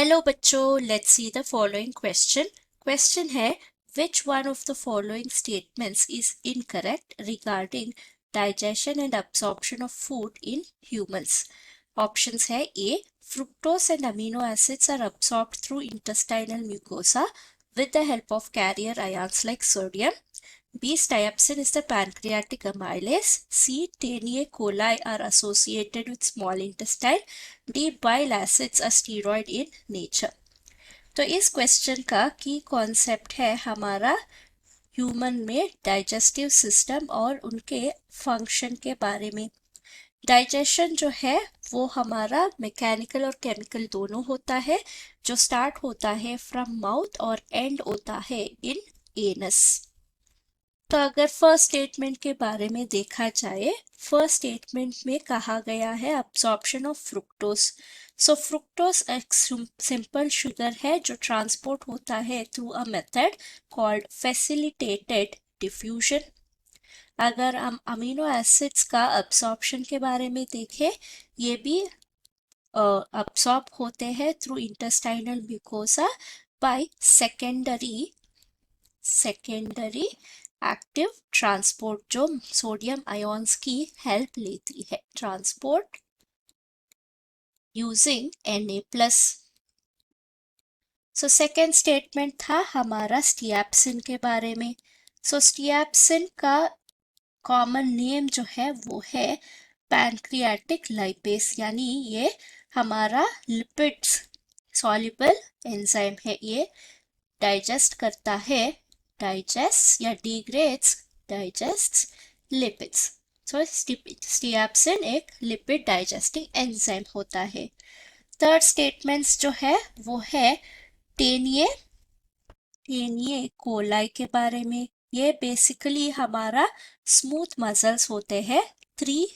Hello बच्चों, let's see the following question. Question है which one of the following statements is incorrect regarding digestion and absorption of food in humans? Options है A. Fructose and amino acids are absorbed through intestinal mucosa with the help of carrier ions like sodium. B. Stiapsin is the pancreatic amylase. C. Taenia coli are associated with small intestine. D. Bile acids are steroid in nature. तो इस question का की concept है हमारा human में digestive system और उनके function के बारे में। डाइजेशन जो है वो हमारा मैकेनिकल और केमिकल दोनों होता है, जो स्टार्ट होता है फ्रॉम माउथ और एंड होता है इन एनस। तो अगर फर्स्ट स्टेटमेंट के बारे में देखा जाए, फर्स्ट स्टेटमेंट में कहा गया है absorption of fructose. So fructose एक सिंपल शुगर है जो ट्रांसपोर्ट होता है through a method called facilitated diffusion. अगर हम अमीनो एसिड्स का अब्सॉर्प्शन के बारे में देखें, ये भी अब्सॉर्ब होते हैं through intestinal mucosa by secondary active transport, जो सोडियम आयंस की हेल्प लेती है, transport using Na+। So second statement था हमारा स्टिएप्सिन के बारे में। सो स्टिएप्सिन का कॉमन नेम जो है वो है पैनक्रियाटिक लाइपेस, यानी ये हमारा लिपिड्स सॉल्युबल एंजाइम है। ये डाइजेस्ट करता है, डाइजेस्ट या डिग्रेड्स डाइजेस्ट लिपिड्स। सो स्टिएप्सिन एक लिपिड डाइजेस्टिंग एंजाइम होता है। थर्ड स्टेटमेंट्स जो है वो है टेनिए कोलाई के बारे में। ये बेसिकली हमारा स्मूथ मसल्स होते हैं, 3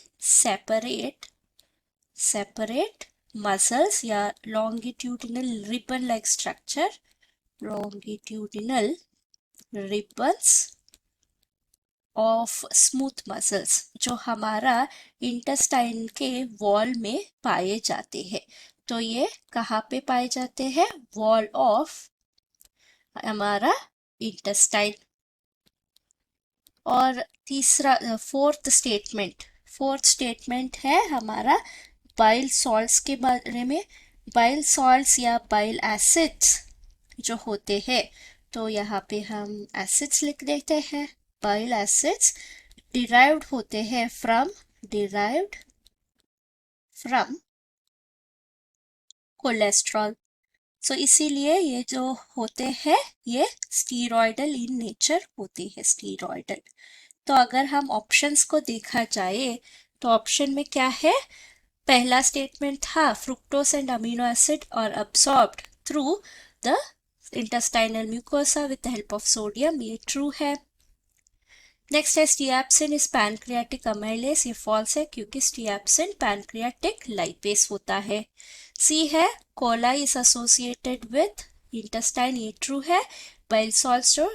सेपरेट मसल्स या longitudinal ribbon like structure, longitudinal ribbons of smooth muscles जो हमारा इंटेस्टाइन के वॉल में पाए जाते हैं। तो ये कहाँ पे पाए जाते हैं? वॉल ऑफ हमारा इंटेस्टाइन। और फोर्थ स्टेटमेंट है हमारा बाइल सॉल्ट्स के बारे में। बाइल सॉल्ट्स या बाइल एसिड्स जो होते हैं, तो यहाँ पे हम एसिड्स लिख देते हैं। बाइल एसिड्स डिराइव्ड होते हैं फ्रॉम कोलेस्ट्रॉल। सो इसीलिए ये जो होते हैं ये स्टीरॉयडल इन नेचर होते हैं, स्टीरॉयडल। तो अगर हम ऑप्शंस को देखा जाए तो ऑप्शन में क्या है? पहला स्टेटमेंट था फ्रुक्टोज एंड अमीनो एसिड और absorbed through the intestinal mucosa with the help of sodium, ये ट्रू है। नेक्स्ट है स्टिएप्सिन इज पैनक्रियाटिक अमाइलेस, ये फॉल्स है क्योंकि स्टिएप्सिन पैनक्रियाटिक लाइपेस होता है। सी है coli is associated with intestine, ये ट्रू है। बाइल सॉल्ट्स जो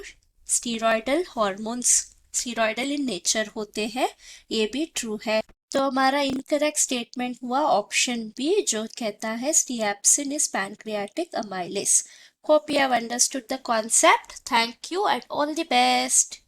steroidal hormones steroidal in nature होते हैं, ये भी ट्रू है। तो हमारा इनकरेक्ट स्टेटमेंट हुआ ऑप्शन बी, जो कहता है स्टिएप्सिन is pancreatic amylase. Hope you have understood the concept. Thank you and all the best.